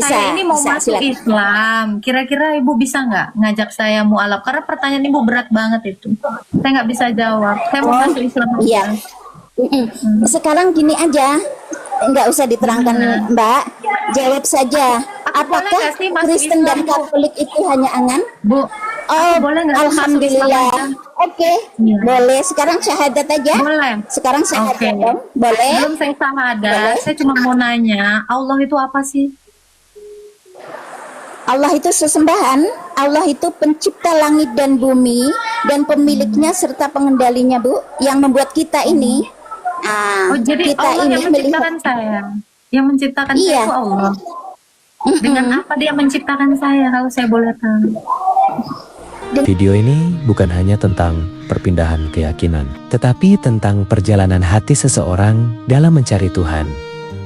Saya ini mau bisa masuk silakan. Islam. Kira-kira Ibu bisa nggak ngajak saya mualaf? Karena pertanyaan Ibu berat banget itu. Saya nggak bisa jawab. Saya mau Oh, masuk Islam iya. aja. Sekarang gini aja, nggak usah diterangkan Gimana? Mbak, jawab saja. Aku boleh Apakah nggak sih masuk Kristen Islam, dan Bu? Katolik itu hanya angan? Bu, aku Oh, boleh nggak sih masuk Islam alhamdulillah. aja? Oke, Iya. boleh. Sekarang syahadat aja. Boleh. Sekarang Oke. syahadat dong. Boleh? Sebelum saya syahadat, Boleh. saya cuma mau nanya, Allah itu apa sih? Allah itu sesembahan. Allah itu pencipta langit dan bumi dan pemiliknya serta pengendalinya, Bu, yang membuat kita ini. Oh, jadi Kita Allah ini yang melihat. menciptakan saya. Yang menciptakan saya Iya. itu Allah. Dengan apa dia menciptakan saya, kalau saya boleh tahu? Video ini bukan hanya tentang perpindahan keyakinan, tetapi tentang perjalanan hati seseorang dalam mencari Tuhan.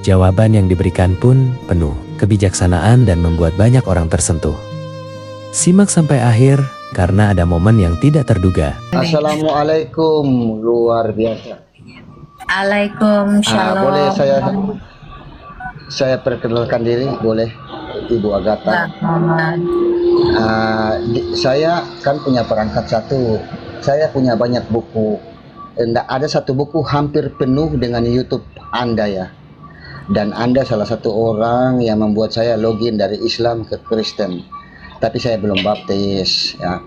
Jawaban yang diberikan pun penuh kebijaksanaan dan membuat banyak orang tersentuh. Simak sampai akhir karena ada momen yang tidak terduga. Assalamualaikum, luar biasa. Waalaikumsalam. Boleh saya perkenalkan diri, boleh Ibu Agatha. Saya kan punya perangkat satu. Saya punya banyak buku. Ada satu buku hampir penuh dengan YouTube Anda ya. Dan Anda salah satu orang yang membuat saya login dari Islam ke Kristen. Tapi saya belum baptis ya.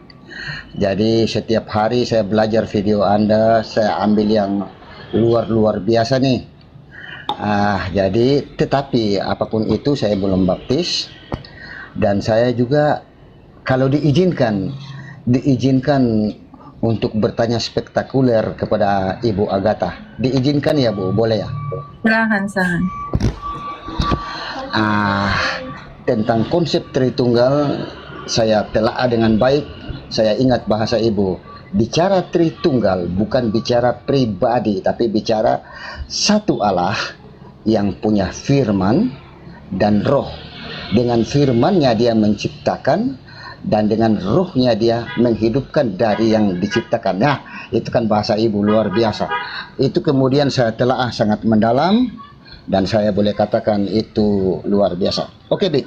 Jadi setiap hari saya belajar video Anda, saya ambil yang luar biasa nih. Jadi tetapi apapun itu saya belum baptis. Dan saya juga kalau diizinkan untuk bertanya spektakuler kepada Ibu Agatha. Diizinkan ya Bu, boleh ya? Silahkan. Tentang konsep Tritunggal saya telaah dengan baik. Saya ingat bahasa Ibu. Bicara Tritunggal bukan bicara pribadi, tapi bicara satu Allah yang punya firman dan roh. Dengan firmannya dia menciptakan, dan dengan rohnya dia menghidupkan dari yang diciptakan. Nah, itu kan bahasa Ibu luar biasa. Itu kemudian saya telaah sangat mendalam, dan saya boleh katakan itu luar biasa. Oke, Bi.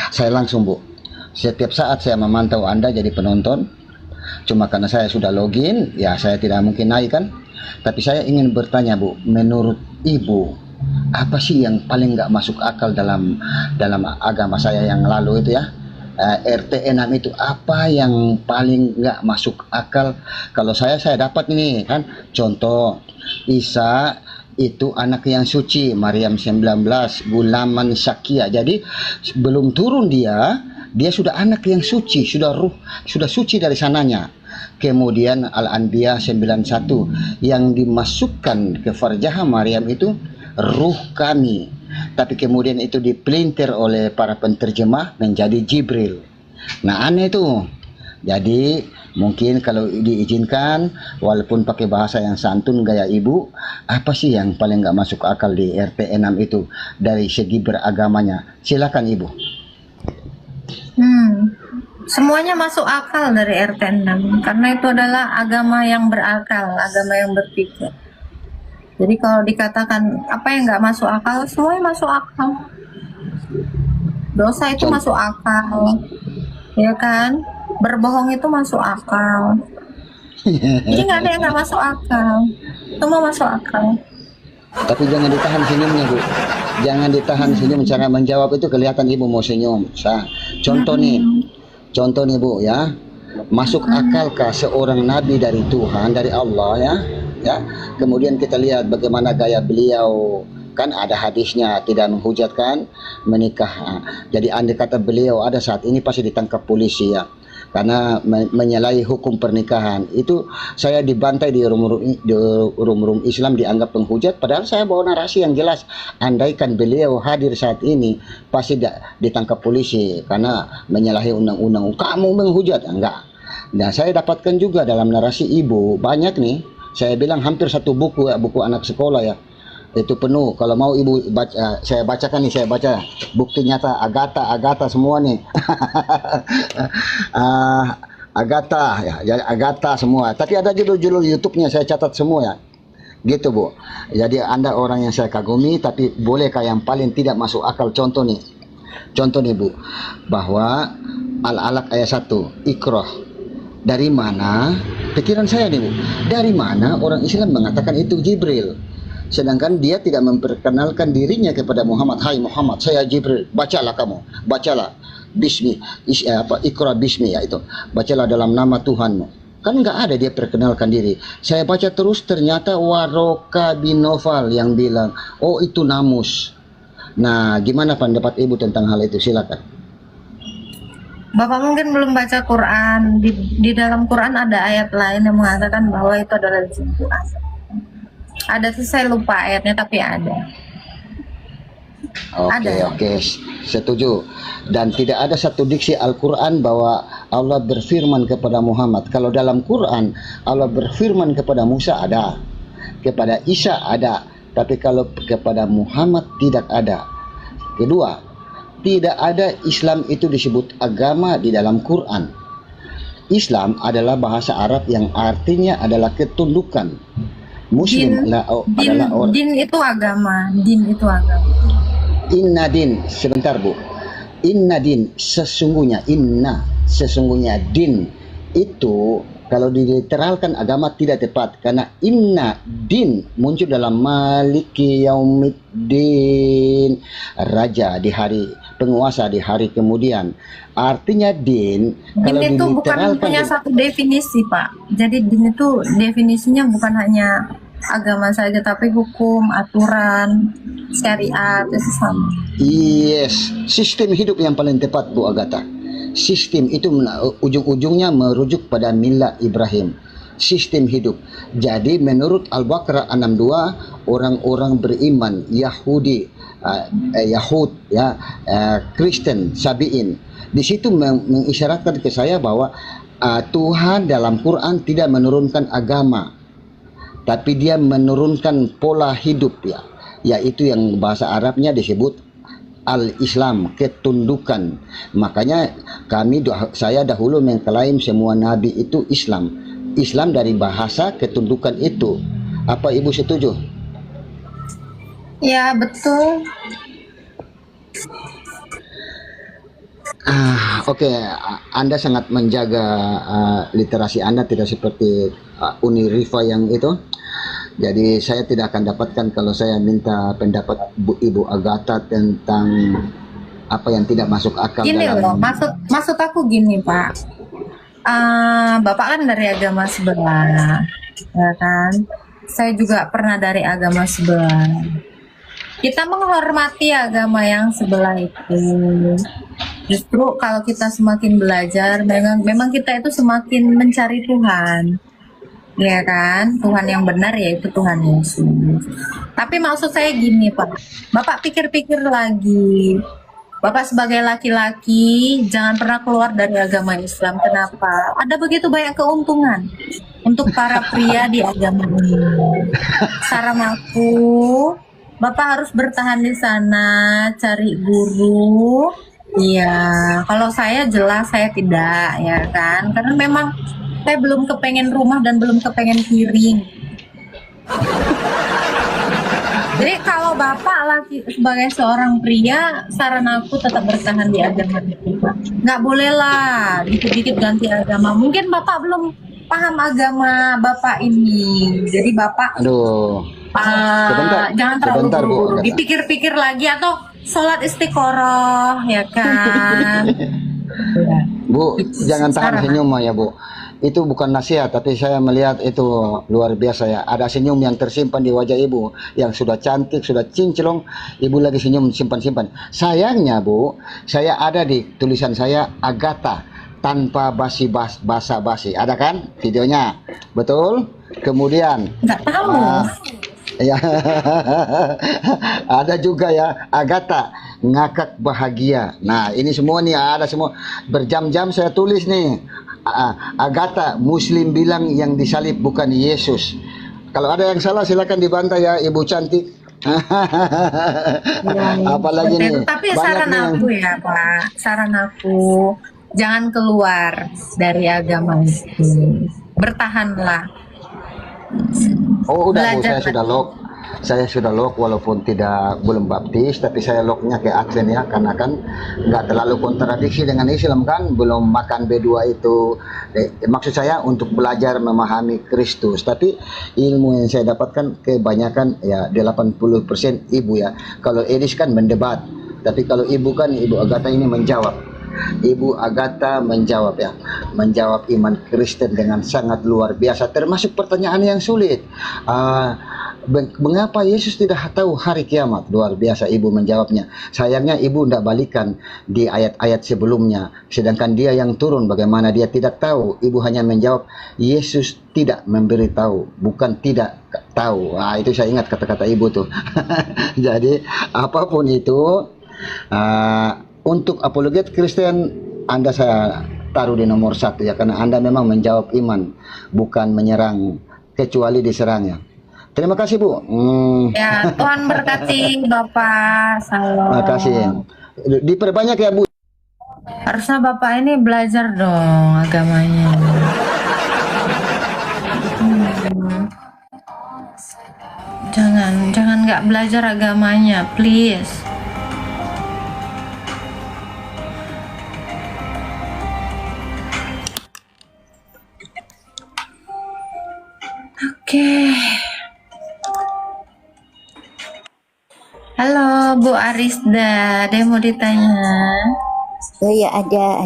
Saya langsung, Bu. Setiap saat saya memantau Anda jadi penonton. Cuma karena saya sudah login, ya saya tidak mungkin naik kan. Tapi saya ingin bertanya, Bu, menurut Ibu, apa sih yang paling nggak masuk akal dalam agama saya yang lalu itu ya? RT6 itu apa yang paling nggak masuk akal? Kalau saya dapat ini kan, contoh Isa itu anak yang suci, Maryam 19, Gulaman Syakia. Jadi belum turun dia sudah anak yang suci, sudah ruh, sudah suci dari sananya. Kemudian Al-Anbiya 91 yang dimasukkan ke farjah Maryam itu ruh kami, tapi kemudian itu dipelintir oleh para penterjemah menjadi Jibril. Nah, aneh itu. Jadi mungkin kalau diizinkan, walaupun pakai bahasa yang santun gaya Ibu, apa sih yang paling nggak masuk akal di RT6 itu dari segi beragamanya? Silakan Ibu. Semuanya masuk akal dari RT6 karena itu adalah agama yang berakal, agama yang berpikir. Jadi kalau dikatakan apa yang nggak masuk akal, semuanya masuk akal. Dosa itu masuk akal, ya kan? Berbohong itu masuk akal. Jadi nggak ada yang nggak masuk akal. Semua masuk akal. Tapi jangan ditahan senyumnya, Bu. Jangan ditahan senyum. Cara menjawab itu kelihatan Ibu mau senyum. Contoh nih Bu ya. Masuk akalkah seorang nabi dari Tuhan, dari Allah ya? Kemudian kita lihat bagaimana gaya beliau, kan ada hadisnya tidak menghujatkan menikah. Jadi andai kata beliau ada saat ini pasti ditangkap polisi ya, karena menyalahi hukum pernikahan. Itu saya dibantai di room Islam, dianggap penghujat, padahal saya bawa narasi yang jelas. Andaikan beliau hadir saat ini pasti ditangkap polisi karena menyalahi undang-undang. Kamu menghujat, enggak. Nah, saya dapatkan juga dalam narasi Ibu banyak nih. Saya bilang hampir satu buku ya, buku anak sekolah ya, itu penuh. Kalau mau Ibu baca, saya bacakan nih, saya baca bukti nyata Agatha semua nih. Agatha ya, jadi Agatha semua. Tapi ada judul-judul YouTube-nya saya catat semua ya. Gitu Bu. Jadi Anda orang yang saya kagumi, tapi bolehkah yang paling tidak masuk akal? Contoh nih, Contoh nih Bu, bahwa Al-Alaq ayat 1, Iqra. Dari mana, pikiran saya nih Bu, dari mana orang Islam mengatakan itu Jibril? Sedangkan dia tidak memperkenalkan dirinya kepada Muhammad. Hai Muhammad, saya Jibril, bacalah kamu, bacalah bismi, Iqra bismi, ya itu, bacalah dalam nama Tuhanmu. Kan nggak ada dia perkenalkan diri. Saya baca terus, ternyata Waroka bin Nawfal yang bilang, oh itu namus. Nah, gimana pendapat Ibu tentang hal itu? Silakan. Bapak mungkin belum baca Quran. Di dalam Quran ada ayat lain yang mengatakan bahwa itu adalah jin Quran. Ada sih, saya lupa ayatnya, tapi ada. Oke, setuju. Dan tidak ada satu diksi Al-Quran bahwa Allah berfirman kepada Muhammad. Kalau dalam Quran Allah berfirman kepada Musa ada, kepada Isa ada, tapi kalau kepada Muhammad tidak ada. Kedua, tidak ada Islam itu disebut agama di dalam Quran. Islam adalah bahasa Arab yang artinya adalah ketundukan. Muslim adalah orang. Din itu agama. Din itu agama. Inna din, sebentar Bu. Inna din, sesungguhnya, inna, sesungguhnya, din itu kalau diliteralkan agama tidak tepat, karena inna din muncul dalam Maliki Yaumiddin, raja di hari, penguasa di hari kemudian. Artinya din kalau Din itu bukan punya satu definisi Pak. Jadi din itu definisinya bukan hanya agama saja, tapi hukum, aturan, syariat, itu sama. Yes, sistem hidup yang paling tepat Bu Agatha. Sistem itu ujung-ujungnya merujuk pada milah Ibrahim. Sistem hidup. Jadi menurut Al-Baqarah 62, orang-orang beriman Yahudi, Yahud, ya, Kristen, Sabiin. Di situ mengisyaratkan ke saya bahwa Tuhan dalam Quran tidak menurunkan agama, tapi dia menurunkan pola hidup, ya, yaitu yang bahasa Arabnya disebut al-Islam, ketundukan. Makanya saya dahulu mengklaim semua nabi itu Islam. Islam dari bahasa ketundukan itu. Apa Ibu setuju? Ya, betul. Oke. Anda sangat menjaga literasi Anda, tidak seperti Uni Rifa yang itu. Jadi saya tidak akan dapatkan kalau saya minta pendapat Ibu Agatha tentang apa yang tidak masuk akal. Gini loh, maksud aku gini Pak. Bapak kan dari agama sebelah, ya kan? Saya juga pernah dari agama sebelah. Kita menghormati agama yang sebelah itu. Justru kalau kita semakin belajar, memang kita itu semakin mencari Tuhan. Ya kan, Tuhan yang benar yaitu Tuhan Yesus. Tapi maksud saya gini Pak, Bapak pikir-pikir lagi. Bapak sebagai laki-laki jangan pernah keluar dari agama Islam. Kenapa? Ada begitu banyak keuntungan untuk para pria di agama ini. Saran aku, Bapak harus bertahan di sana, cari guru. Iya, kalau saya jelas saya tidak, ya kan? Karena memang saya belum kepengen rumah dan belum kepengen piring. Jadi kalau Bapak lagi sebagai seorang pria, saran aku tetap bertahan di agama itu. Nggak boleh lah dikit-dikit ganti agama. Mungkin Bapak belum paham agama Bapak ini. Jadi Bapak jangan terlalu buru-buru. Dipikir-pikir lagi atau sholat istiqoroh, ya kan? Bu, jangan tahan senyum ya Bu. Itu bukan nasihat, tapi saya melihat itu luar biasa ya. Ada senyum yang tersimpan di wajah Ibu yang sudah cantik, sudah cinclong. Ibu lagi senyum simpan-simpan. Sayangnya Bu, saya ada di tulisan saya Agatha tanpa basa-basi. Ada kan videonya? Betul? Kemudian nggak tahu. Ya, ada juga ya Agatha ngakak bahagia. Nah ini semua nih ada semua, berjam-jam saya tulis nih. Agatha, Muslim bilang yang disalib bukan Yesus. Kalau ada yang salah silakan dibantai ya Ibu cantik. Apalagi nih. Tapi saran aku ya Pak, saran aku jangan keluar dari agama itu. Bertahanlah. Oh udah Bu, Belajar saya sudah lock. saya sudah lock walaupun belum baptis, tapi saya locknya ke Advent ya, karena kan nggak terlalu kontradiksi dengan Islam kan, belum makan B2 itu. Maksud saya untuk belajar memahami Kristus, tapi ilmu yang saya dapatkan kebanyakan ya 80% ibu ya. Kalau Edis kan mendebat, tapi kalau ibu kan, Ibu Agatha ini menjawab. Ibu Agatha menjawab ya, menjawab iman Kristen dengan sangat luar biasa, termasuk pertanyaan yang sulit. Mengapa Yesus tidak tahu hari kiamat? Luar biasa ibu menjawabnya. Sayangnya ibu tidak balikan di ayat-ayat sebelumnya, sedangkan dia yang turun bagaimana dia tidak tahu. Ibu hanya menjawab Yesus tidak memberitahu, bukan tidak tahu. Itu saya ingat kata-kata ibu tuh. Jadi apapun itu, untuk apologet Kristen Anda saya taruh di nomor 1 ya, karena Anda memang menjawab iman, bukan menyerang, kecuali diserangnya. Terima kasih Bu. Ya, Tuhan berkati Bapak. Salam. Terima kasih. Diperbanyak ya Bu. Harusnya Bapak ini belajar dong agamanya. Jangan nggak belajar agamanya, please. Oke. Halo Bu Arisda, ada yang mau ditanya? Oh ya, ada.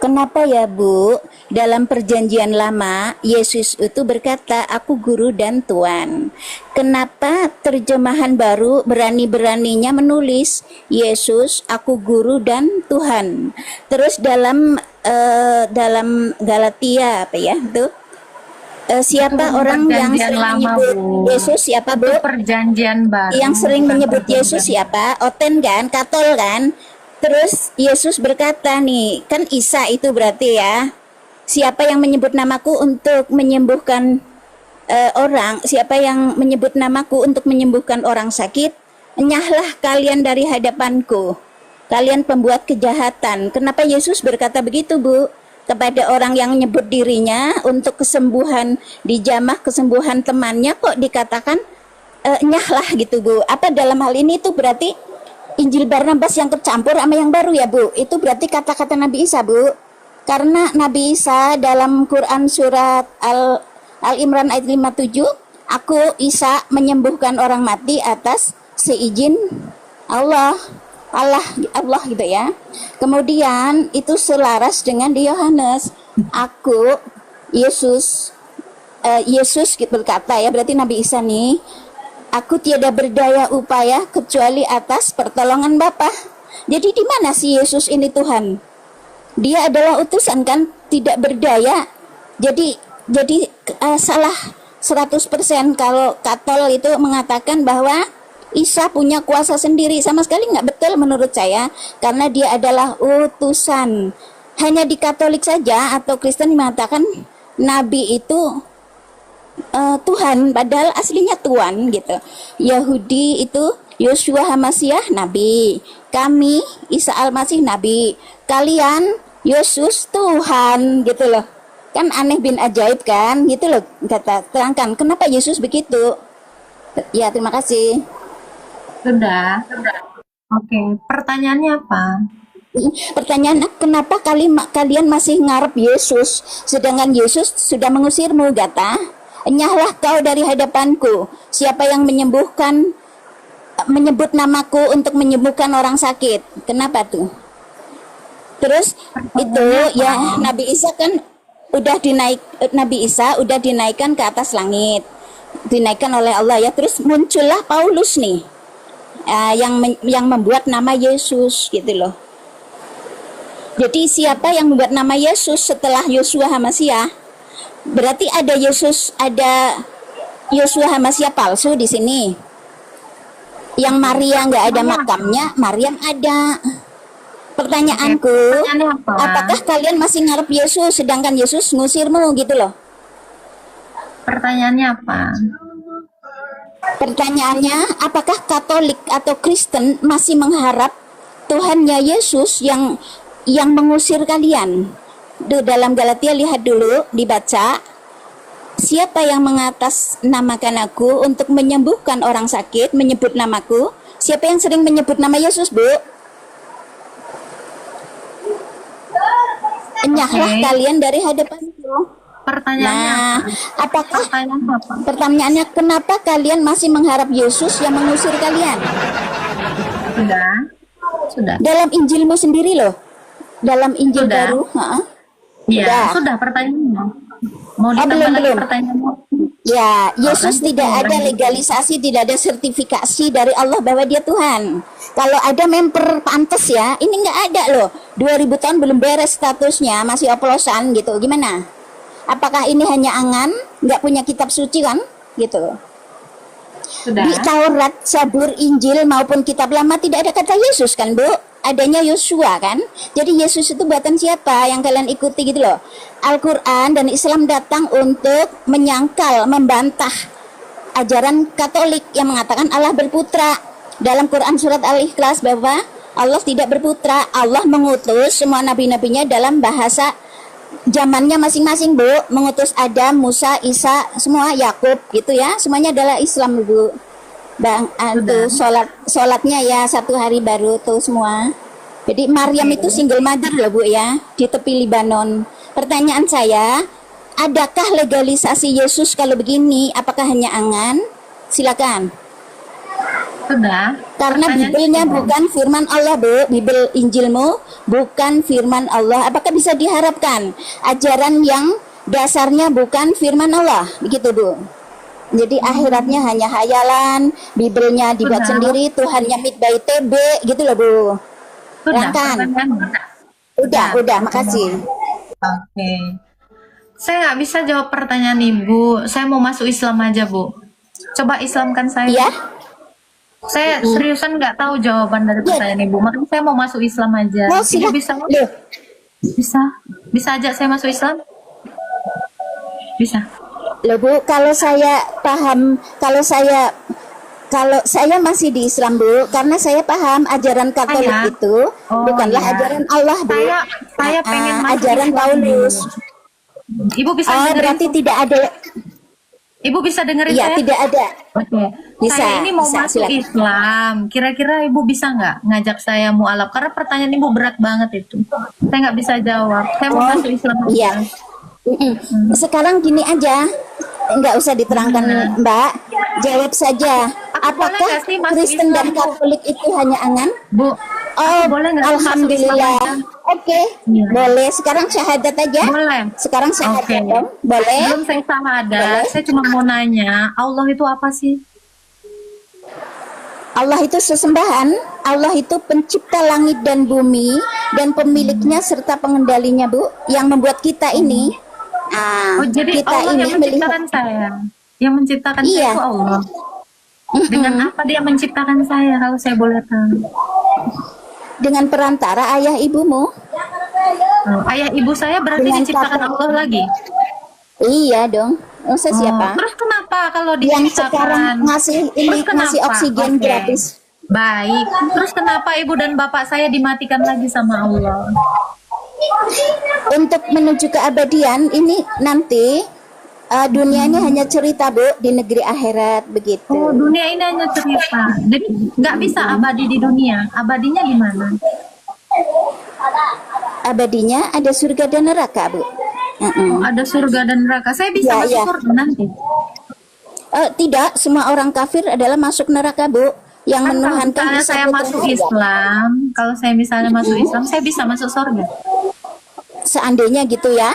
Kenapa ya Bu, dalam perjanjian lama Yesus itu berkata aku guru dan Tuhan? Kenapa terjemahan baru berani-beraninya menulis Yesus aku guru dan Tuhan? Terus dalam Galatia apa ya tuh? Siapa orang yang sering menyebut Yesus siapa Bu? Perjanjian baru. Yang sering menyebut Yesus siapa? Oten kan, Katol kan? Terus Yesus berkata nih, kan Isa itu berarti ya, siapa yang menyebut namaku untuk menyembuhkan orang, siapa yang menyebut namaku untuk menyembuhkan orang sakit, enyahlah kalian dari hadapanku, kalian pembuat kejahatan. Kenapa Yesus berkata begitu Bu? Kepada orang yang menyebut dirinya untuk kesembuhan, dijamah kesembuhan temannya kok dikatakan nyahlah gitu Bu. Apa dalam hal ini itu berarti Injil Barnabas yang tercampur sama yang baru ya Bu? Itu berarti kata-kata Nabi Isa Bu. Karena Nabi Isa dalam Quran surat Al-Imran ayat 57, aku Isa menyembuhkan orang mati atas seizin Allah gitu ya. Kemudian itu selaras dengan di Yohanes, aku Yesus berkata ya, berarti Nabi Isa nih, aku tiada berdaya upaya kecuali atas pertolongan Bapa. Jadi di mana sih Yesus ini Tuhan? Dia adalah utusan kan, tidak berdaya. Jadi salah 100% kalau Katol itu mengatakan bahwa Isa punya kuasa sendiri. Sama sekali nggak betul menurut saya, karena dia adalah utusan. Hanya di Katolik saja atau Kristen mengatakan Nabi itu Tuhan, padahal aslinya Tuhan gitu. Yahudi itu Yosua Hamasiah Nabi, kami Isa Al-Masih Nabi, kalian Yesus Tuhan gitu loh. Kan aneh bin ajaib kan gitu loh, kata terangkan kenapa Yesus begitu. Ya, terima kasih. Sudah. Oke, pertanyaannya apa? Pertanyaan, kenapa kalian masih ngarep Yesus sedangkan Yesus sudah mengusirmu? Gata, enyahlah kau dari hadapanku. Siapa yang menyebut namaku untuk menyembuhkan orang sakit? Kenapa tuh? Terus itu ya Nabi Isa kan Nabi Isa udah dinaikkan ke atas langit, dinaikkan oleh Allah ya. Terus muncullah Paulus nih, yang membuat nama Yesus gitu loh. Jadi siapa yang membuat nama Yesus setelah Yosua Hamasiah? Berarti ada Yosua Hamasiah palsu di sini. Yang Maria nggak ada makamnya, Maryam ada. Pertanyaanku, apakah kalian masih ngarep Yesus sedangkan Yesus ngusirmu gitu loh? Pertanyaannya apa? Pertanyaannya, apakah Katolik atau Kristen masih mengharap Tuhannya Yesus yang mengusir kalian? Dalam Galatia lihat dulu, dibaca siapa yang mengatasnamakan aku untuk menyembuhkan orang sakit, menyebut namaku? Siapa yang sering menyebut nama Yesus, Bu? Enyahlah Oke. kalian dari hadapanku. Pertanyaannya Nah, apa? apakah Pertanyaannya apa? pertanyaannya kenapa kalian masih mengharap Yesus yang mengusir kalian? Sudah. Sudah. Dalam Injilmu sendiri loh. Dalam Injil Sudah. baru, ha? Iya, Sudah. sudah pertanyaannya. Mau belum, ditambah lagi belum. pertanyaannya? Ya, Yesus lanjut, tidak ada lanjut. legalisasi, tidak ada sertifikasi dari Allah bahwa dia Tuhan. Kalau ada member pantes ya, ini nggak ada loh. 2000 tahun belum beres statusnya, masih oplosan gitu. Gimana? Apakah ini hanya angan, nggak punya kitab suci kan? Gitu. Sudah. Di Taurat, Zabur, Injil maupun kitab lama tidak ada kata Yesus kan, Bu? Adanya Yosua kan? Jadi Yesus itu buatan siapa yang kalian ikuti gitu loh. Al-Quran dan Islam datang untuk menyangkal, membantah ajaran Katolik yang mengatakan Allah berputra. Dalam Quran surat Al-Ikhlas bahwa Allah tidak berputra, Allah mengutus semua nabi-nabinya dalam bahasa zamannya masing-masing, Bu. Mengutus Adam, Musa, Isa, semua Yakub gitu ya. Semuanya adalah Islam, Bu. Bang, tuh sholatnya ya 1 hari baru tuh semua. Jadi Maryam itu single mother loh, Bu ya, di tepi Libanon. Pertanyaan saya, adakah legalisasi Yesus kalau begini? Apakah hanya angan? Silakan. Sudah. Karena Pertanyaannya Bibelnya sudah. bukan firman Allah, Bu. Bibel Injilmu bukan firman Allah. Apakah bisa diharapkan ajaran yang dasarnya bukan firman Allah? Begitu, Bu. Jadi akhiratnya hanya hayalan, Bibelnya dibuat Sudah. sendiri, Tuhannya meet by TB, gitu loh, Bu. Sudah. Silakan. Pertanyaannya. Udah, makasih. Oke. Saya nggak bisa jawab pertanyaan Ibu. Saya mau masuk Islam aja, Bu. Coba Islamkan saya. Ya, Saya seriusan nggak tahu jawaban dari pertanyaan Ibu. Makanya saya mau masuk Islam aja. mau Ibu silakan. bisa? Loh, Bisa. Bisa aja saya masuk Islam? Bisa. loh, Bu, kalau saya paham, kalau saya masih di Islam, Bu, karena saya paham ajaran Katolik Saya? itu Oh, bukanlah iya. ajaran Allah, Bu. Saya pengen masuk ajaran Islam, Paulus. Ibu bisa Oh, dengerin? berarti tidak ada. Ibu bisa dengerin Iya, saya? tidak ada. Oke. Bisa, Saya ini mau bisa, masuk silakan. Islam. Kira-kira Ibu bisa nggak ngajak saya mualaf? Karena pertanyaan Ibu berat banget itu. Saya nggak bisa jawab. Saya mau Oh, masuk Islam aja. iya. Sekarang gini aja, nggak usah diterangkan, Mbak. Jawab saja. Aku boleh Apakah nggak sih masuk Kristen dan Islam, Bu? Katolik itu hanya angan? Bu, Oh, boleh nggak sih masuk Islam alhamdulillah. aja? Oke, Iya. boleh. Sekarang syahadat aja. Boleh. Sekarang syahadat Oke. dong. Boleh. Belum saya syahadat, Boleh. saya cuma mau nanya, Allah itu apa sih? Allah itu sesembahan. Allah itu pencipta langit dan bumi dan pemiliknya serta pengendalinya, Bu, yang membuat kita ini. Oh, jadi kita Allah ini yang menciptakan saya. Yang menciptakan saya Iya. itu Allah. Dengan apa dia menciptakan saya kalau saya boleh tahu? dengan perantara ayah ibumu. Oh, ayah ibu saya berarti Dengan diciptakan kata- Allah lagi. Iya dong. Masa siapa? Terus kenapa kalau Yang sekarang diciptakan? ngasih Terus ngasih kenapa? oksigen Oke. gratis. Baik. Terus kenapa ibu dan bapak saya dimatikan lagi sama Allah? Untuk menuju keabadian ini nanti dunia ini hanya cerita, Bu, di negeri akhirat Oh, begitu. dunia ini hanya cerita. Jadi nggak bisa abadi di dunia. Abadinya di mana? Abadinya ada surga dan neraka, Bu. Oh, ada surga dan neraka. Saya bisa Ya, masuk ya. surga nanti. Tidak, semua orang kafir adalah masuk neraka, Bu. Yang Kan kalau menuhankan misalnya Isa saya putra masuk Maryam. Islam, kalau saya misalnya masuk Islam, saya bisa masuk surga. Seandainya gitu ya.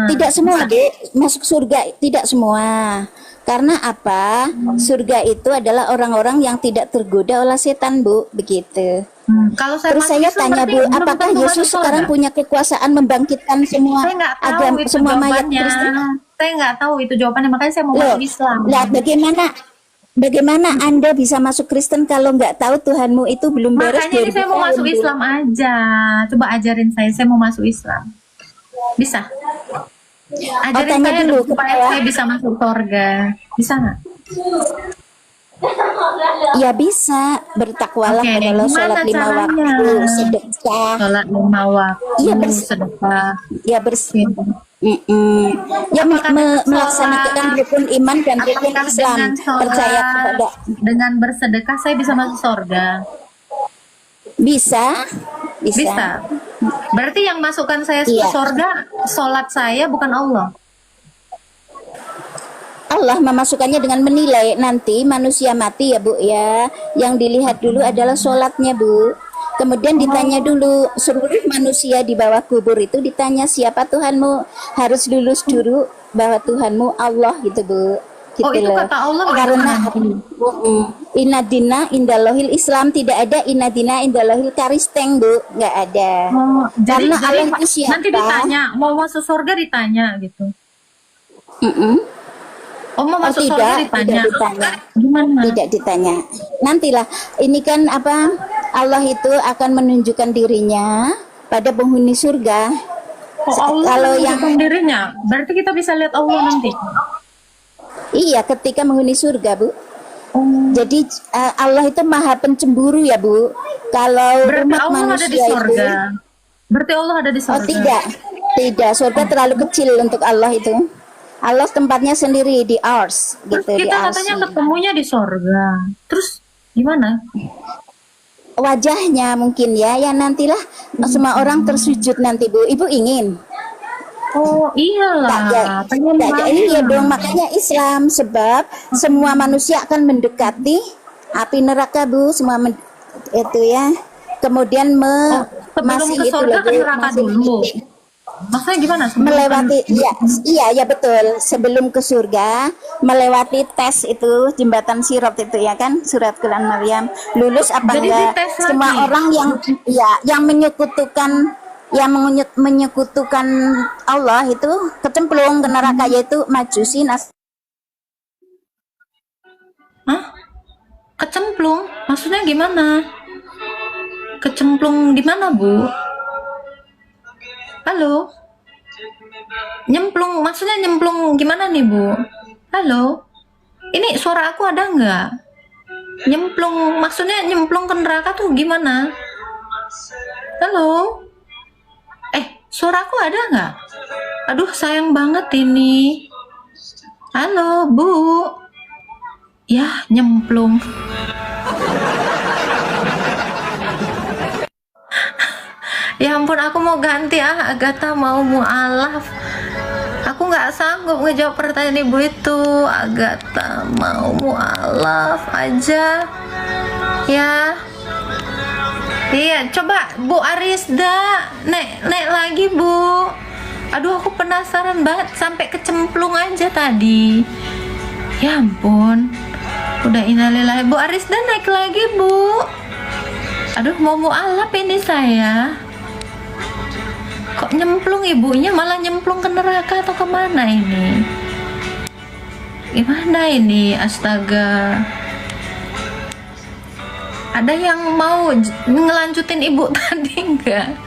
Tidak semua, Dek, masuk surga, tidak semua. Karena apa? Surga itu adalah orang-orang yang tidak tergoda oleh setan, Bu, begitu. Kalau saya Terus masuk saya Islam, tanya, berarti Bu, belum apakah tentu Yesus masuk surga? sekarang punya kekuasaan membangkitkan semua Saya nggak tahu agama, itu semua mayat jawabannya. Kristen? Saya nggak tahu itu jawabannya, makanya saya mau Loh, masuk Islam. lihat bagaimana Anda bisa masuk Kristen kalau nggak tahu Tuhanmu itu belum beres Makanya ini saya mau 2000 masuk tahun, Bu. Islam aja. Coba ajarin saya mau masuk Islam. Bisa? Ajarin tanya saya dulu dulu supaya kepada- saya bisa masuk surga. Bisa nggak? Ya bisa, bertakwalah Oke, pada Allah, gimana sholat 5 caranya? waktu, sedekah. Sholat 5 waktu, Iya sedekah. ya Gitu. ya Apakah dengan melaksanakan sholat? rukun iman dan rukun Apakah Islam, dengan percaya sholat, kepada dengan bersedekah saya bisa masuk surga? bisa, bisa. Bisa. Berarti yang masukkan saya ke Iya. surga, sholat saya bukan Allah. Allah memasukkannya dengan menilai nanti manusia mati ya Bu ya. Yang dilihat dulu adalah sholatnya Bu. Kemudian ditanya dulu seluruh manusia di bawah kubur itu ditanya siapa Tuhanmu, harus lulus dulu bahwa Tuhanmu Allah gitu Bu. Gitu Oh, itu loh. kata Allah Karena gimana? inadina indalohil Islam, tidak ada inadina indalohil karisteng Bu, nggak ada. Oh, Karena jadi Allah itu siapa? nanti ditanya, mau masuk surga ditanya gitu. Mm-mm. Oh, mau Oh masuk surga tidak ditanya. ditanya. Gimana? Tidak ditanya. Nantilah, ini kan apa? Allah itu akan menunjukkan dirinya pada penghuni surga. Oh, Allah Kalau yang menunjukkan dirinya. Berarti kita bisa lihat Allah nanti. iya ketika menghuni surga Bu. Oh, Jadi Allah itu maha pencemburu ya Bu. Kalau berarti umat Allah ada di manusia surga. itu, Berarti Allah ada di oh surga. tidak, surga terlalu kecil untuk Allah itu. Allah tempatnya sendiri di ars Terus gitu di kita ars. katanya ketemunya di surga. Terus gimana? Wajahnya mungkin ya nantilah semua orang tersujud nanti Bu. Ibu ingin? Oh, iyalah. Pengen Iya banget. dong, makanya Islam sebab semua manusia akan mendekati api neraka Bu, itu ya. Kemudian Sebelum masih ke itu surga loh ke Bu, neraka masih dulu. Maksudnya gimana? Sebelum melewati iya betul, sebelum ke surga melewati tes itu jembatan Sirat itu ya kan, surat Quran Maryam, lulus apa Jadi enggak dites semua lagi? orang yang menyekutukan Allah itu kecemplung ke neraka, yaitu majusi Hah? Kecemplung? Maksudnya gimana? Kecemplung di mana, Bu? Halo? Nyemplung, maksudnya nyemplung gimana nih, Bu? Halo? Ini suara aku ada nggak? Nyemplung, maksudnya nyemplung ke neraka tuh gimana? Halo? Suara aku ada nggak? Aduh, sayang banget ini. Halo, Bu? Ya, nyemplung. Ya ampun, aku mau ganti Agatha mau mualaf. Aku nggak sanggup ngejawab pertanyaan ibu itu. Agatha mau mualaf aja. Ya. Iya, coba Bu Arisda naik lagi Bu. Aduh, aku penasaran banget sampai kecemplung aja tadi. Ya ampun. Udah innalillahi. Bu Arisda naik lagi Bu. Aduh, mau mualaf ini saya. Kok nyemplung ibunya, malah nyemplung ke neraka atau kemana ini? Gimana ini? Astaga. Ada yang mau ngelanjutin ibu tadi enggak?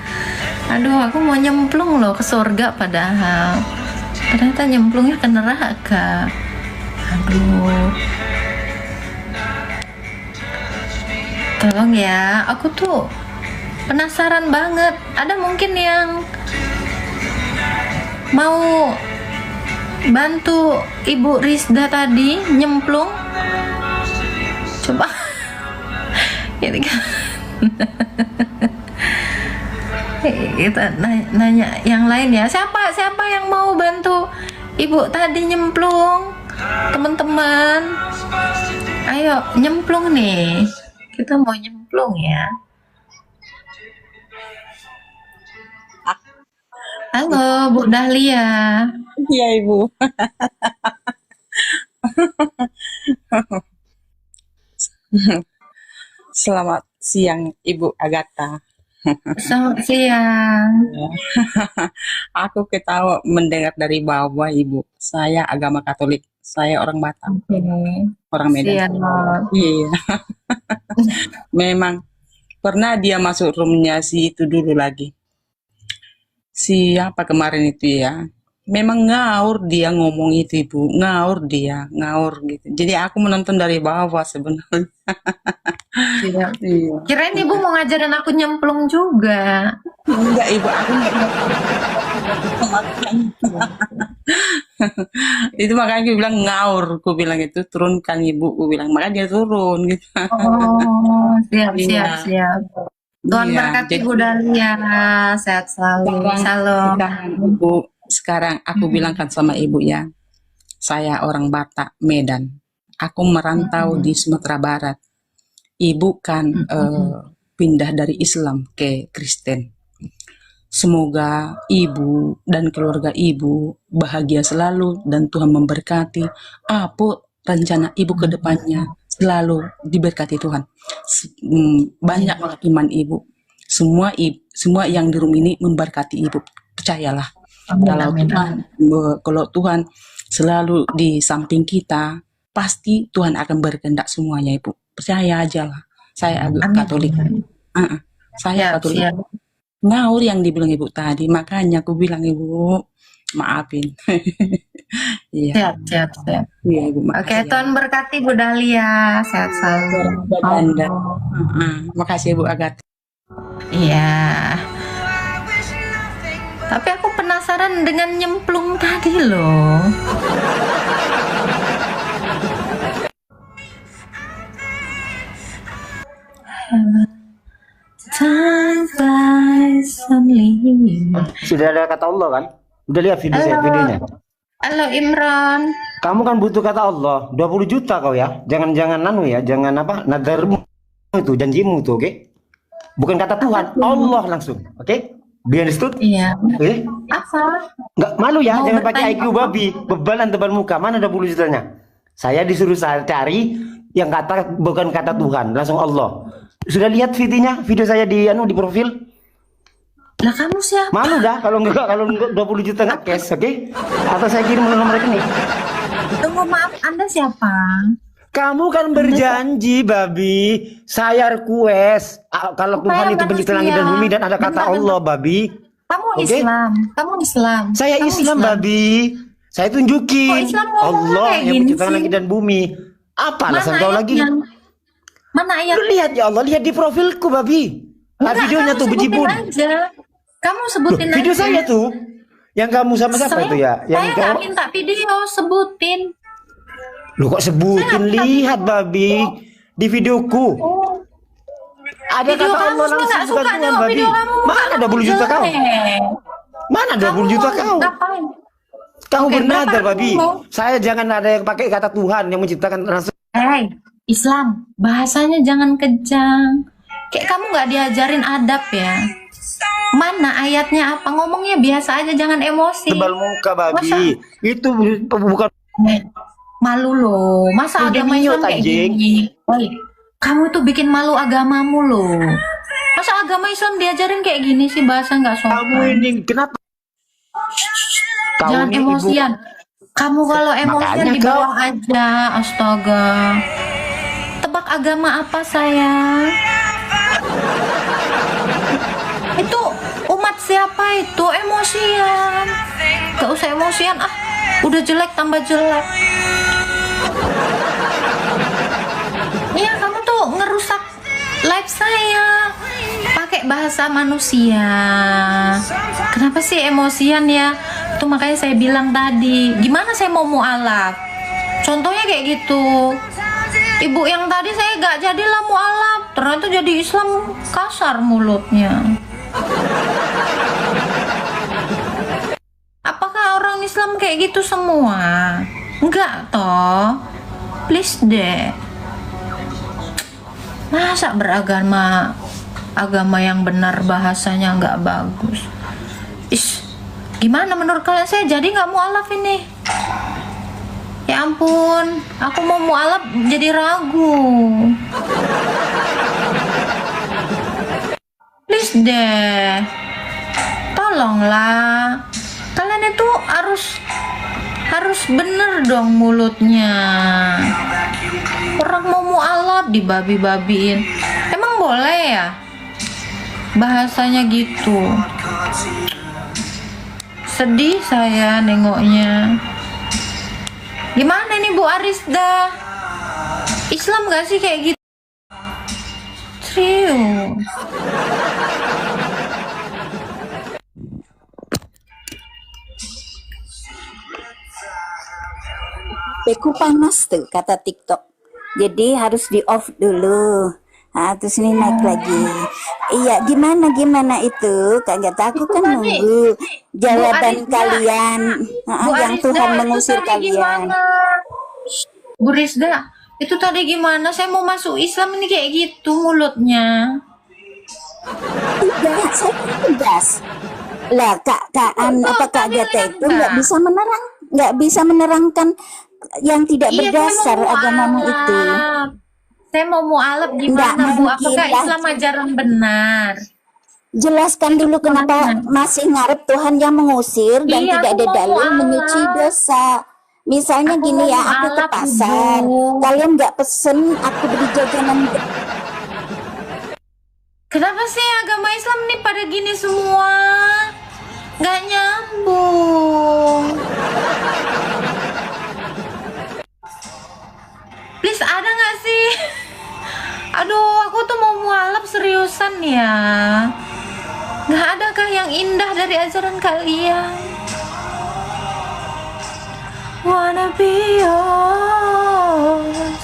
Aduh, aku mau nyemplung loh ke surga padahal. Ternyata nyemplungnya ke neraka. Aduh. Tolong ya, aku tuh penasaran banget. Ada mungkin yang mau bantu Ibu Rizda tadi nyemplung? Coba ini kan kita nanya yang lain ya. Siapa yang mau bantu Ibu tadi nyemplung? Teman-teman, ayo nyemplung nih. Kita mau nyemplung ya. Halo, Bu Dahlia. Iya, Ibu. Selamat siang, Ibu Agatha. Selamat siang. Aku ketawa mendengar dari bawah, Ibu. Saya agama Katolik. Saya orang Batam, Oke. orang Medan. Siap. Iya. Memang pernah dia masuk roomnya si itu dulu lagi. Siapa kemarin itu ya? memang ngaur dia ngomong itu ibu, ngaur dia, ngaur gitu. Jadi aku menonton dari bawah sebenarnya. Iya. Iya. Kirain ibu mau ngajarin aku nyemplung juga. Enggak ibu, aku enggak. Itu makanya aku bilang ngaur, aku bilang itu turunkan ibu, aku bilang makanya dia turun gitu. Oh, siap, Iya, siap, siap. Tuhan iya. berkati Jadi Bu Dahlia, sehat selalu. sekarang, Salam. sekarang ibu, sekarang aku bilangkan sama ibu ya, saya orang Batak, Medan. Aku merantau di Sumatera Barat. Ibu kan pindah dari Islam ke Kristen. Semoga ibu dan keluarga ibu bahagia selalu dan Tuhan memberkati. Apa rencana ibu ke depannya selalu diberkati Tuhan. Banyak banget iman ibu. Semua yang di rumah ini memberkati ibu. Percayalah. Amin, Kalau amin, Tuhan, kalau Tuhan selalu di samping kita, pasti Tuhan akan berkehendak semuanya ibu. Percaya aja lah. Saya agak amin. Katolik. Saya Siap, Katolik. siap. Ngaur yang dibilang ibu tadi, makanya aku bilang ibu maafin. Iya, Siap, siap, siap. iya ibu Oke, makasih ya. Tuhan berkati Bu Dahlia, sehat selalu. Anda. Makasih ibu Agatha. Iya. Tapi aku penasaran dengan nyemplung tadi loh. Time flies only. Sudah ada kata Allah kan? Udah lihat video saya, videonya. Halo Imran. Kamu kan butuh kata Allah, 20 juta kau ya. Jangan ya, jangan apa? Nadarmu itu, janjimu tuh, oke? Bukan kata Tuhan, Allah langsung, oke? Be understood? Iya. Oke? Apa? Nggak malu ya, Mau jangan pakai bertanya IQ apa? babi, bebalan tebal muka. Mana 20 jutanya? Saya disuruh saya cari yang kata bukan kata Tuhan, langsung Allah. Sudah lihat video saya di di profil? Lah kamu siapa? Malu dah kalau enggak 20 juta nggak cash, oke? Atau saya kirim nomor rekening. Tunggu, maaf, Anda siapa? Kamu kan berjanji, babi. Saya request. Kalau Tuhan itu pencipta langit dan bumi dan ada kata Bentar, Allah, babi. Kamu Oke? Islam. Kamu Islam. Saya Kamu Islam, babi. Saya tunjukin. Kok Islam ngomongnya Allah kayak yang gini menciptakan sih? langit dan bumi. Apa alasan kau lagi? Mana ayat? Lu lihat ya Allah, lihat di profilku, babi. Nah, Enggak, videonya kamu tuh sebutin bejibun. aja. Kamu Loh, sebutin video aja. saya tuh. Yang kamu sama siapa Saya- itu ya? Yang Saya kau nggak minta video, sebutin. Lu kok sebutin, lihat babi di videoku. Oh, Ada video kata kamu Allah saya langsung nggak bukan suka Tuhan, nengok babi. video kamu. Mana 20 juta kau? Jelek. Mana 20 juta kau? Ngapain? Kamu Oke, bernadar, berapa babi. kamu? Saya jangan ada yang pakai kata Tuhan yang menciptakan langsung. Islam, bahasanya jangan kejang. Kayak kamu nggak diajarin adab ya. Mana ayatnya apa? Ngomongnya biasa aja, jangan emosi. Tebal muka, babi. Masa- Itu bukan Malu loh. Masa Udah agama Islam niat, kayak anjing. gini? Woi, kamu tuh bikin malu agamamu loh. Masa agama Islam diajarin kayak gini sih, bahasa nggak sopan? kamu ini kenapa? Kau Jangan ini ibu. emosian. Kamu kalau emosian Makanya di bawah aja. Astaga. Tebak agama apa sayang? Itu umat siapa itu? Emosian. Gak usah emosian ah. Udah jelek tambah jelek. Iya, kamu tuh ngerusak live saya. Pakai bahasa manusia. Kenapa sih emosian ya? Itu makanya saya bilang tadi, gimana saya mau mualaf? Contohnya kayak gitu. Ibu yang tadi saya gak jadilah mualaf, ternyata jadi Islam kasar mulutnya. Apakah orang Islam kayak gitu semua? Enggak toh. Please deh. Masa beragama yang benar bahasanya nggak bagus? Gimana menurut kalian? Saya jadi nggak mualaf ini. Ya ampun, aku mau mualaf jadi ragu. Please deh, tolonglah. Kalian itu harus bener dong mulutnya. Orang mau mualaf dibabi-babiin. Emang boleh ya? Bahasanya gitu. Sedih saya nengoknya. Gimana nih Bu Arisda? Islam gak sih kayak gitu? Serius. Beku panas tuh kata TikTok. Jadi harus di off dulu. Nah, terus ini naik lagi. Iya, gimana itu? Kagak tahu kan nunggu jawaban Arisda. kalian. Bu Yang Arisda, Tuhan itu mengusir tadi kalian. gimana? Bu Rizda, itu tadi gimana? Saya mau masuk Islam ini kayak gitu mulutnya. Tidak, saya tegas. Lah, Kak Tadi Gata lihat itu nggak bisa menerangkan yang tidak Iya, berdasar agamamu itu. Saya mau mualaf Nggak gimana Bu? mungkin Apakah lah. Islam ajaran benar? Jelaskan dulu kenapa masih ngarep Tuhan yang mengusir dan Iya, tidak aku ada mau dalil mualaf. menyuci dosa. Misalnya Aku gini mau ya, aku ke mualaf, pasar, Ibu. kalian nggak pesen, aku beli jajanan. Kenapa sih agama Islam nih pada gini semua? Nggak nyambung. Please, ada nggak sih? Aduh, aku tuh mau mualaf seriusan ya. Nggak adakah yang indah dari ajaran kalian? Wanna be yours,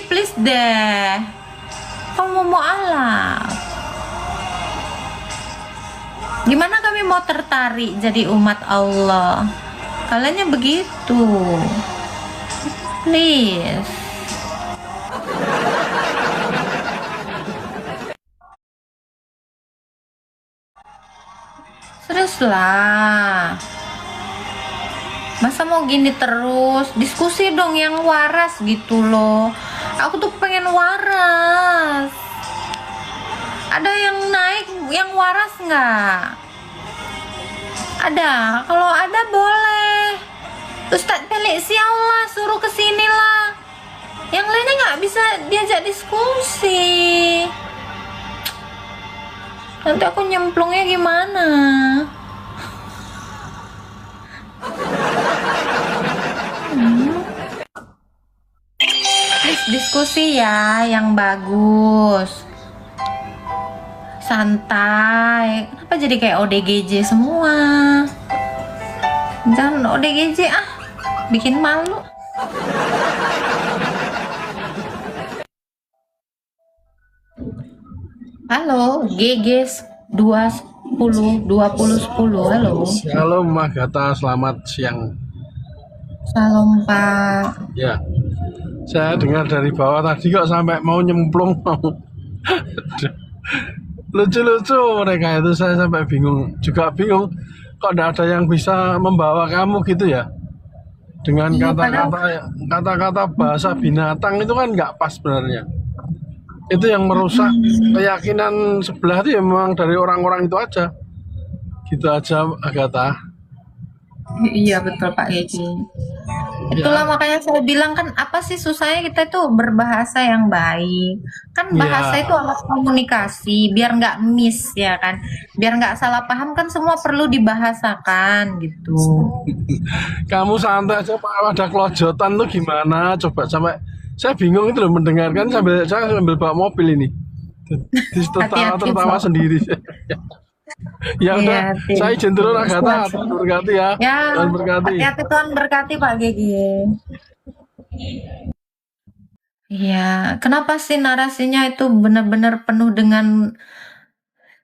please deh. Kamu mau mualaf? Gimana kami mau tertarik jadi umat Allah? Kaliannya begitu. Please. Serius lah. Masa mau gini terus? Diskusi dong yang waras gitu loh. Aku tuh pengen waras. Ada yang naik yang waras nggak? Ada. Kalau ada boleh. Ustadz pelik sial lah, suruh kesini lah. Yang lainnya nggak bisa diajak diskusi. Nanti aku nyemplungnya gimana? Please diskusi ya yang bagus. Santai. Kenapa jadi kayak ODGJ semua? Jangan ODGJ ah. Bikin malu. Halo, GG 20 10. Halo. Halo Mbak Gata, selamat siang. Salam Pak. Ya, saya dengar dari bawah tadi kok sampai mau nyemplung mau. Lucu-lucu mereka itu, saya sampai bingung. Juga bingung, kok tidak ada yang bisa membawa kamu gitu ya. Dengan Iya, kata-kata bahasa binatang itu kan nggak pas sebenarnya. Itu yang merusak keyakinan sebelah itu ya memang dari orang-orang itu aja. Gitu aja Agatha. Iya betul Pak Gigi. Itulah makanya saya bilang kan apa sih susahnya kita itu berbahasa yang baik. Kan bahasa Iya. itu alat komunikasi biar nggak miss ya kan. Biar nggak salah paham kan semua perlu dibahasakan gitu. Kamu santai aja Pak, ada kelojotan tuh gimana? Coba sampai saya bingung itu loh mendengarkan sambil bawa mobil ini. Hati-hati, Tertawa Sob. sendiri. Ya udah, Iya, Tim. saya izin turun Agatha, Siap, siap. Tuhan berkati ya. Ya, Tuhan berkati. hati-hati Tuhan berkati Pak Gigi. Iya, kenapa sih narasinya itu benar-benar penuh dengan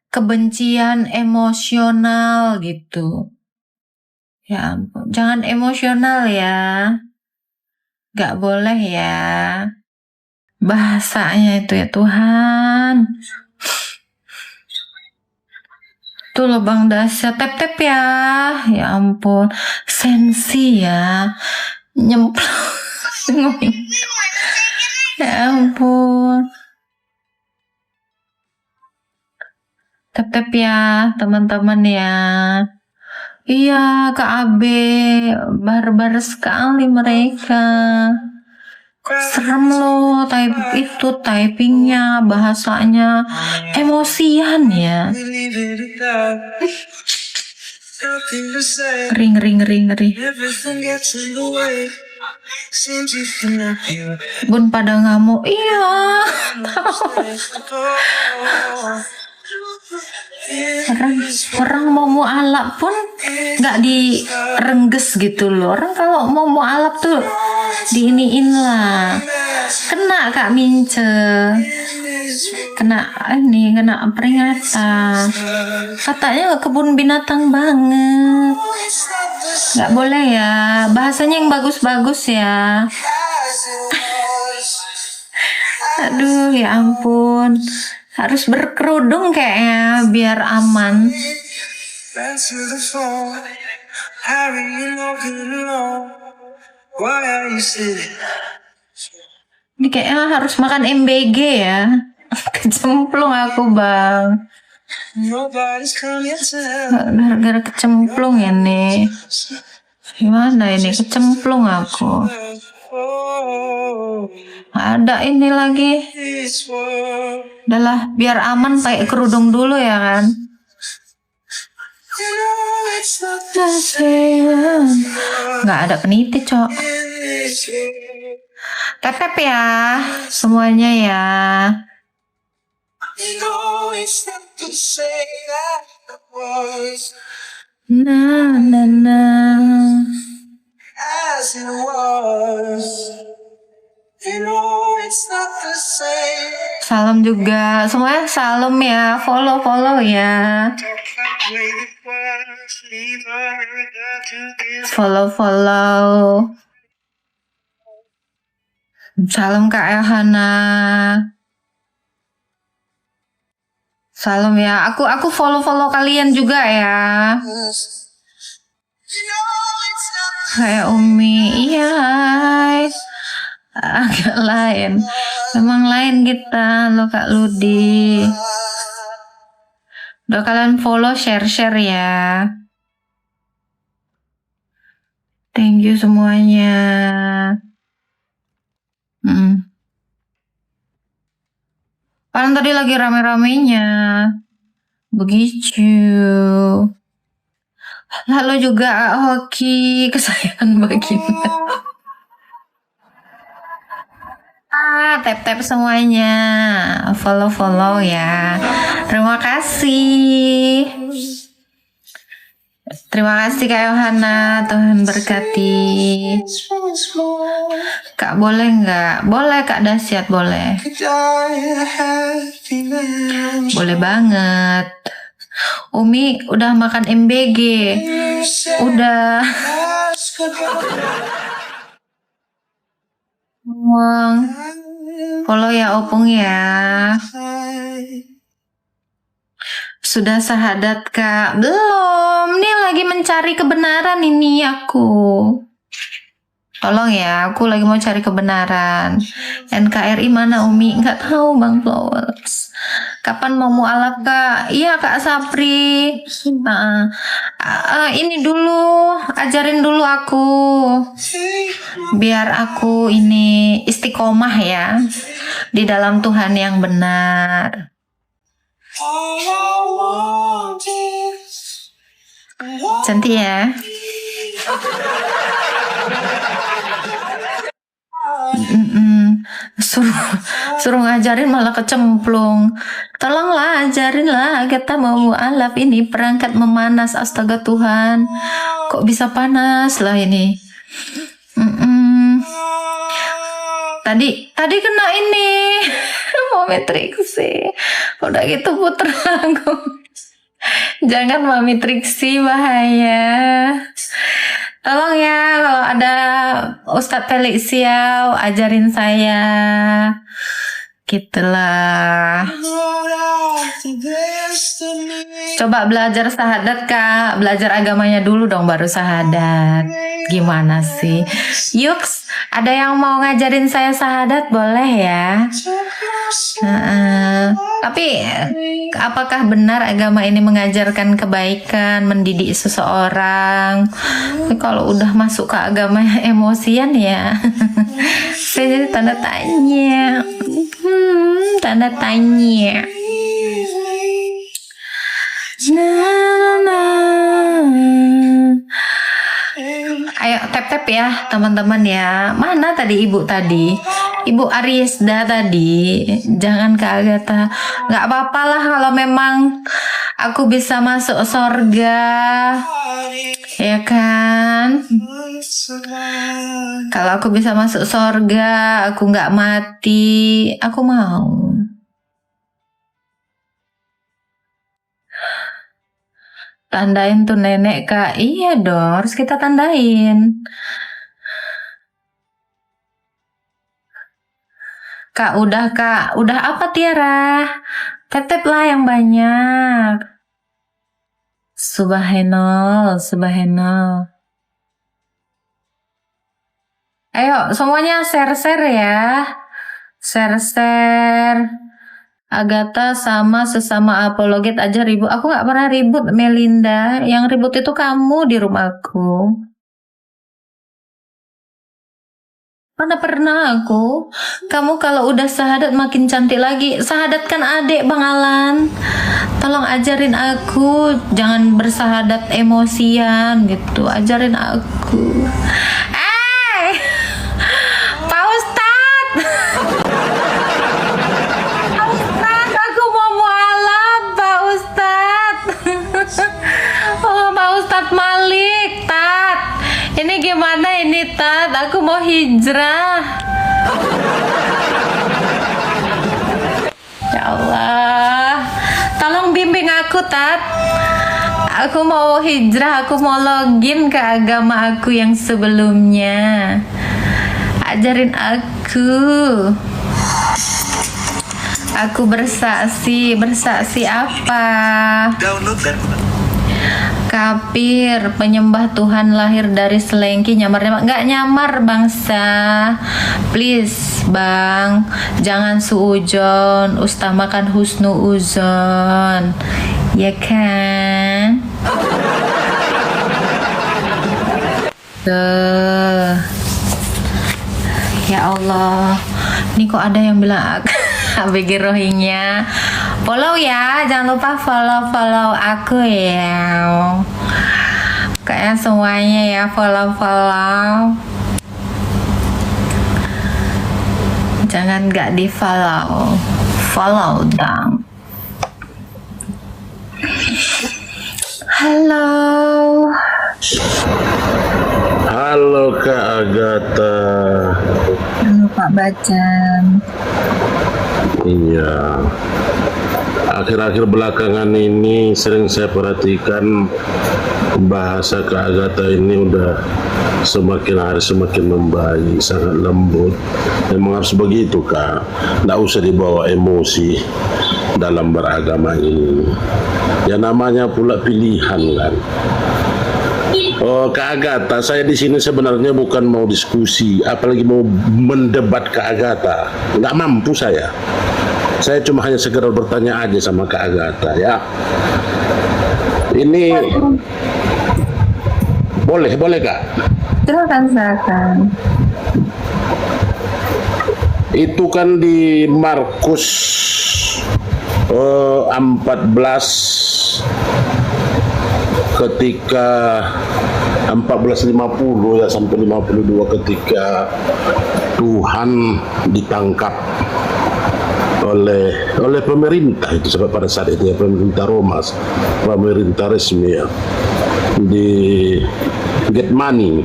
kebencian emosional gitu? Ya ampun, jangan emosional ya. Gak boleh ya. Bahasanya itu ya Tuhan. Tuh loh Bang Dasya, tap-tap ya. Ya ampun, sensi ya. Nyemplung. Ya ampun. Tap-tap ya teman-teman ya. Iya, KB barbar sekali mereka. Serem loh typingnya, bahasanya emosian ya. Ngeri, ngeri, ngeri, ngeri. Bun pada ngamuk. Iya. Orang mau mualaf pun nggak direngges gitu loh. Orang kalau mau mualaf tuh diiniin lah. Kena Kak Mince, kena peringatan. Katanya kebun binatang banget. Nggak boleh ya. Bahasanya yang bagus-bagus ya. Aduh, ya ampun. Harus berkerudung kayaknya biar aman. Ini kayaknya harus makan MBG ya. Kecemplung aku bang. Gara-gara kecemplung ini. Gimana ini kecemplung aku. Ada ini lagi. Udahlah biar aman pakai kerudung dulu ya kan. Nggak ada peniti cok. Tetep ya semuanya ya. Nah, nah, nah. Salam juga semuanya, salam ya, follow ya, follow. Salam Kak Elhana, salam ya, aku follow kalian juga ya. Kayak Umi, iya hai. Agak lain, memang lain kita lo Kak Ludi. Udah kalian follow, share ya. Thank you semuanya. Kalian tadi lagi rame-ramenya. Begitu. Lalu juga hoki kesayangan baginda. Tap semuanya, follow ya. Terima kasih Kak Yohana, Tuhan berkati. Kak boleh nggak? Boleh Kak Dasyat, boleh. Boleh banget. Umi udah makan MBG. Udah. Follow ya Opung ya. Sudah syahadat Kak? Belum. Nih lagi mencari kebenaran ini aku. Tolong ya, aku lagi mau cari kebenaran. NKRI mana Umi? Nggak tahu Bang Flowers. Kapan mau mualaf Kak? Iya Kak Sapri. Ini dulu, ajarin dulu aku. Biar aku ini istiqomah ya. Di dalam Tuhan yang benar. Cantik ya. Suruh ngajarin malah kecemplung. Tolonglah ajarin lah, kita mau mualaf ini perangkat memanas. Astaga Tuhan, kok bisa panas lah ini. Tadi kena ini Mami Triksi. Udah gitu putra aku. Jangan Mami Triksi, bahaya. Tolong ya kalau ada Ustadz Felix Siau ajarin saya. Gitulah. Coba belajar syahadat Kak. Belajar agamanya dulu dong baru syahadat. Gimana sih? Yuks, ada yang mau ngajarin saya syahadat boleh ya? Tapi apakah benar agama ini mengajarkan kebaikan, mendidik seseorang? Tapi kalau udah masuk ke agama emosian ya, saya jadi tanda tanya. Tanda tanya. tap-tap ya teman-teman ya. Mana tadi ibu tadi? Ibu Ariesda tadi. Jangan ke Agatha. Nggak apa-apa lah kalau memang aku bisa masuk surga. Ya kan? Kalau aku bisa masuk surga, aku nggak mati, aku mau. Tandain tuh nenek kak. Iya dong, harus kita tandain. Kak, udah apa Tiara? Tetep lah yang banyak. Subhanallah, subhanallah. Ayo semuanya share-share ya. Share-share. Agatha sama sesama apologet aja ribut. Aku nggak pernah ribut, Melinda. Yang ribut itu kamu di rumahku. Mana pernah aku. Kamu kalau udah syahadat makin cantik lagi. Syahadatkan adik Bang Alan. Tolong ajarin aku. Jangan bersahadat emosian gitu. Ajarin aku. Pak Ustadz. Pak Ustadz, aku mau mualaf, Pak Ustadz. Oh, Pak Ustadz Malik, Tat. Ini gimana ini, Tat? Aku mau hijrah. Ya Allah. Tolong bimbing aku, Tat. Aku mau hijrah, aku mau login ke agama aku yang sebelumnya. Ajarin aku. Aku bersaksi apa? Kafir, penyembah Tuhan lahir dari selengki, nyamar nggak nyamar bangsa. Please bang, jangan suujon, utamakan husnuuzon, ya kan? Ya Allah, ini kok ada yang bilang ABG Rohingya. Follow ya, jangan lupa follow aku ya. Kayaknya semuanya ya follow. Jangan gak di follow dong. Halo Kak Agatha. Halo Pak Bacan. Iya. Akhir-akhir belakangan ini sering saya perhatikan bahasa Kak Agatha ini udah semakin hari semakin membaik, sangat lembut. Memang harus begitu Kak. Nggak usah dibawa emosi dalam beragama ini. Ya namanya pula pilihan kan. Oh Kak Agatha, saya di sini sebenarnya bukan mau diskusi, apalagi mau mendebat Kak Agatha. Nggak mampu saya. Saya cuma hanya sekedar bertanya aja sama Kak Agatha ya. Ini boleh Kak? Silakan. Itu kan di Markus 14 ketika 14:50 ya sampai 52 ketika Tuhan ditangkap oleh pemerintah itu sampai pada saat itu ya, pemerintah Roma, pemerintah resmi ya, di Get Money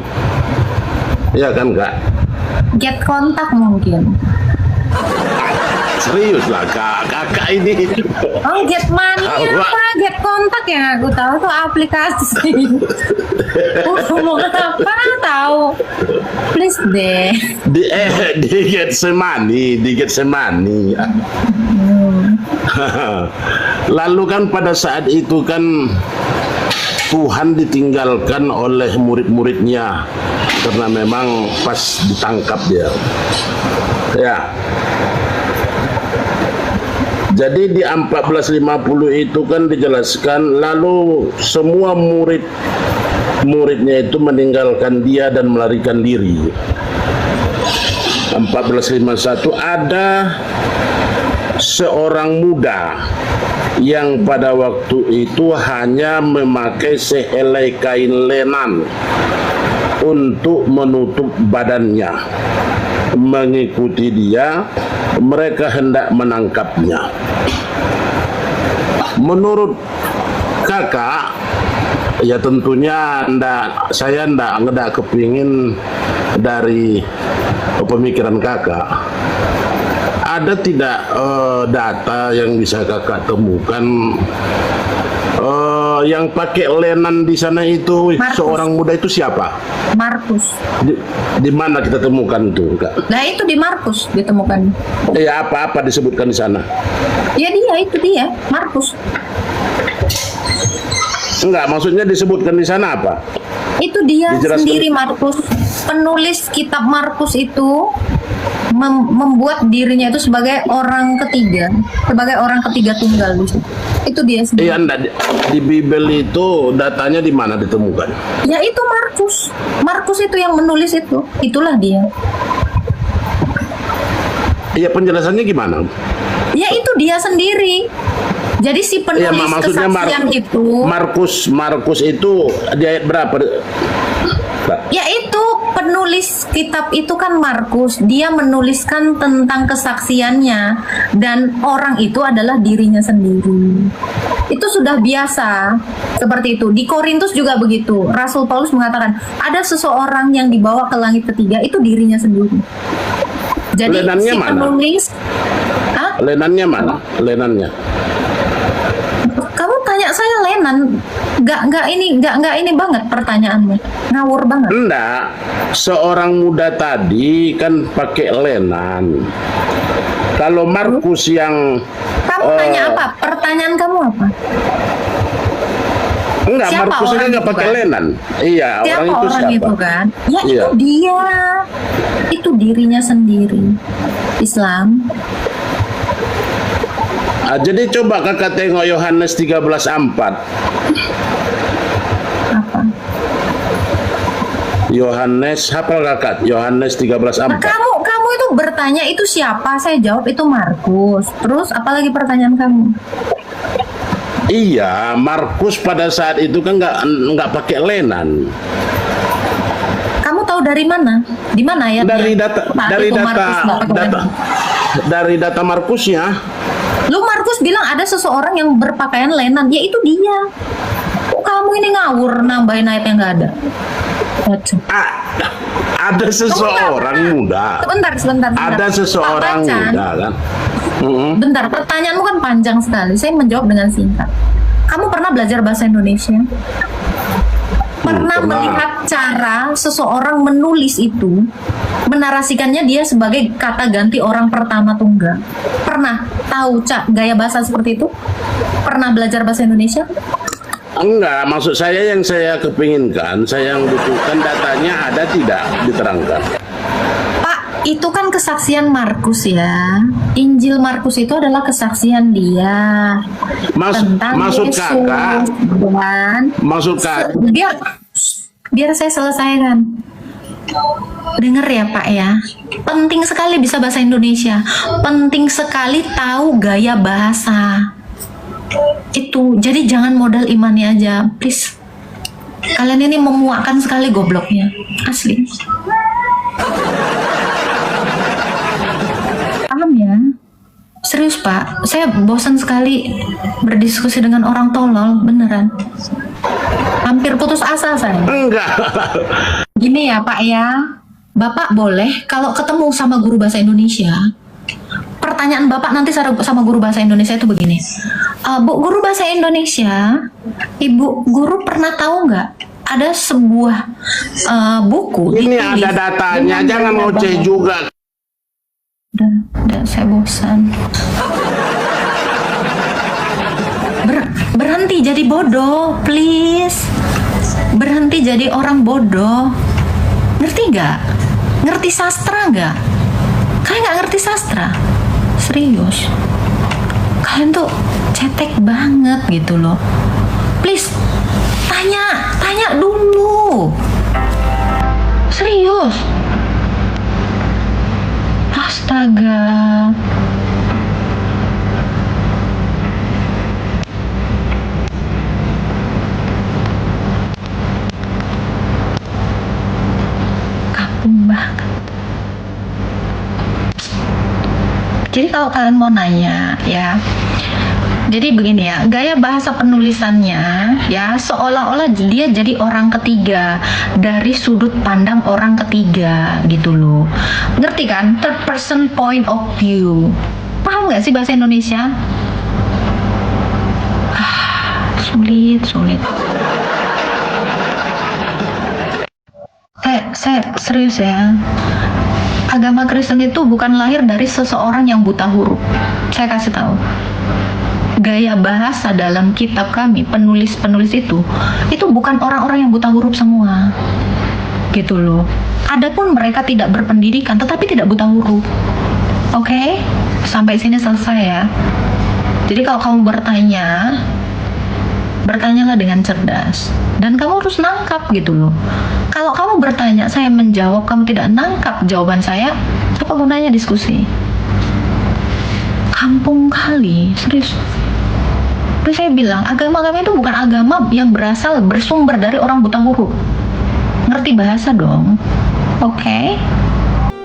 ya kan Kak? Get kontak mungkin. Serius lah kakak ini. Oh, Get Money apa? Get kontak yang aku tahu tuh aplikasi. Ngomong apa tahu? Please deh. Di Get Semani. Lalu kan pada saat itu kan Tuhan ditinggalkan oleh murid-muridnya karena memang pas ditangkap dia. Ya. Jadi di 14:50 itu kan dijelaskan lalu semua muridnya itu meninggalkan dia dan melarikan diri. 14:51 ada seorang muda yang pada waktu itu hanya memakai sehelai kain lenan untuk menutup badannya. Mengikuti dia, mereka hendak menangkapnya. Menurut kakak, ya tentunya saya ndak kepingin dari pemikiran kakak. Ada tidak data yang bisa kakak temukan yang pakai lenan di sana itu Markus. seorang muda itu siapa? Markus. Di mana kita temukan itu, Kak? Nah itu di Markus ditemukan. Ya apa-apa disebutkan di sana? Ya itu dia, Markus. Enggak, maksudnya disebutkan di sana apa? Itu dia Dijelaskan. sendiri Markus. Penulis kitab Markus itu membuat dirinya itu sebagai orang ketiga tunggal di situ. Itu dia sendiri. Iya, enggak, di Bible itu datanya di mana ditemukan? Ya itu Markus. Markus itu yang menulis itu. Itulah dia. Iya, penjelasannya gimana? Ya itu dia sendiri. Jadi si penulis Iya, maksudnya kesaksian itu. Markus itu di ayat berapa? Ya itu penulis kitab itu kan Markus. Dia menuliskan tentang kesaksiannya dan orang itu adalah dirinya sendiri. Itu sudah biasa seperti itu. Di Korintus juga begitu. Rasul Paulus mengatakan ada seseorang yang dibawa ke langit ketiga, itu dirinya sendiri. Jadi Lenannya si mana? penulis, Lenannya mana? Lenannya. kamu tanya saya Lenan, nggak ini banget pertanyaanmu, ngawur banget. Enggak, seorang muda tadi kan pakai lenan. Kalau Markus yang Kamu tanya apa? Pertanyaan kamu apa? enggak, Siapa Markus orang kan nggak itu pakai kan? lenan. Iya, Siapa orang itu siapa? itu kan? Ya Iya. itu dia, itu dirinya sendiri. Islam. Jadi coba kakak tengok Yohanes 13:4. Apa? Yohanes, hafal kakak? Yohanes 13:4. Kamu itu bertanya itu siapa? Saya jawab itu Markus. Terus apalagi pertanyaan kamu? Iya, Markus pada saat itu kan nggak pakai lenan. Kamu tahu dari mana? Di mana ya? Dari data dari data Markusnya. Lu Markus bilang ada seseorang yang berpakaian lenan, ya itu dia. Kok kamu ini ngawur nambahin ayat yang nggak ada? Baca. Ada seseorang muda. Sebentar. Ada seseorang Pak Bacan, muda kan. bentar, pertanyaanmu kan panjang sekali. Saya menjawab dengan singkat. Kamu pernah belajar bahasa Indonesia? Pernah melihat cara seseorang menulis itu, menarasikannya dia sebagai kata ganti orang pertama tunggal? Pernah tahu gaya bahasa seperti itu? Pernah belajar bahasa Indonesia? Enggak, maksud saya yang saya kepinginkan, saya yang butuhkan datanya ada tidak diterangkan. Pak, itu kan kesaksian Markus ya. Injil Markus itu adalah kesaksian dia tentang maksud Yesus. kakak, Dan maksud kakak, biar saya selesaikan. Dengar ya Pak ya. Penting sekali bisa bahasa Indonesia. Penting sekali tahu gaya bahasa. Itu. Jadi jangan modal imannya aja, please. Kalian ini memuakkan sekali gobloknya. Asli. Paham ya? Serius Pak, saya bosan sekali berdiskusi dengan orang tolol, beneran. Hampir putus asa saya. enggak. Gini ya Pak ya, Bapak boleh kalau ketemu sama guru bahasa Indonesia, pertanyaan Bapak nanti sama guru bahasa Indonesia itu begini. Bu, guru bahasa Indonesia, Ibu guru pernah tahu nggak ada sebuah buku Ini ditulis ada datanya, dengan jangan gaya ngoceh bahasa. juga. Udah, saya bosan. Berhenti jadi bodoh, please. Berhenti jadi orang bodoh. Ngerti nggak? Ngerti sastra nggak? Kalian nggak ngerti sastra? Serius? Kalian tuh cetek banget gitu loh. Please, tanya dulu. Serius? Astaga. Jadi kalau kalian mau nanya ya, jadi begini ya, gaya bahasa penulisannya ya seolah-olah dia jadi orang ketiga dari sudut pandang orang ketiga gitu loh. Ngerti kan? Third person point of view. Paham nggak sih bahasa Indonesia? Sulit. Saya serius ya. Agama Kristen itu bukan lahir dari seseorang yang buta huruf. Saya kasih tahu. Gaya bahasa dalam kitab kami, penulis-penulis itu bukan orang-orang yang buta huruf semua. Gitu loh. Adapun mereka tidak berpendidikan tetapi tidak buta huruf. Oke? Sampai sini selesai ya. Jadi kalau kamu bertanya, bertanyalah dengan cerdas dan kamu harus nangkap gitu loh. Kalau kamu bertanya, saya menjawab, kamu tidak nangkap jawaban saya, apa gunanya diskusi? Kampung kali, serius. Terus saya bilang, agama kami itu bukan agama yang bersumber dari orang buta huruf. Ngerti bahasa dong, oke?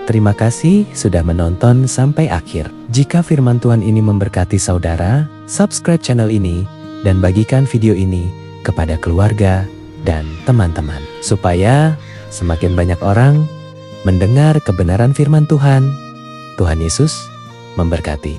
Terima kasih sudah menonton sampai akhir. Jika firman Tuhan ini memberkati saudara, subscribe channel ini dan bagikan video ini kepada keluarga dan teman-teman, supaya semakin banyak orang mendengar kebenaran firman Tuhan. Tuhan Yesus memberkati.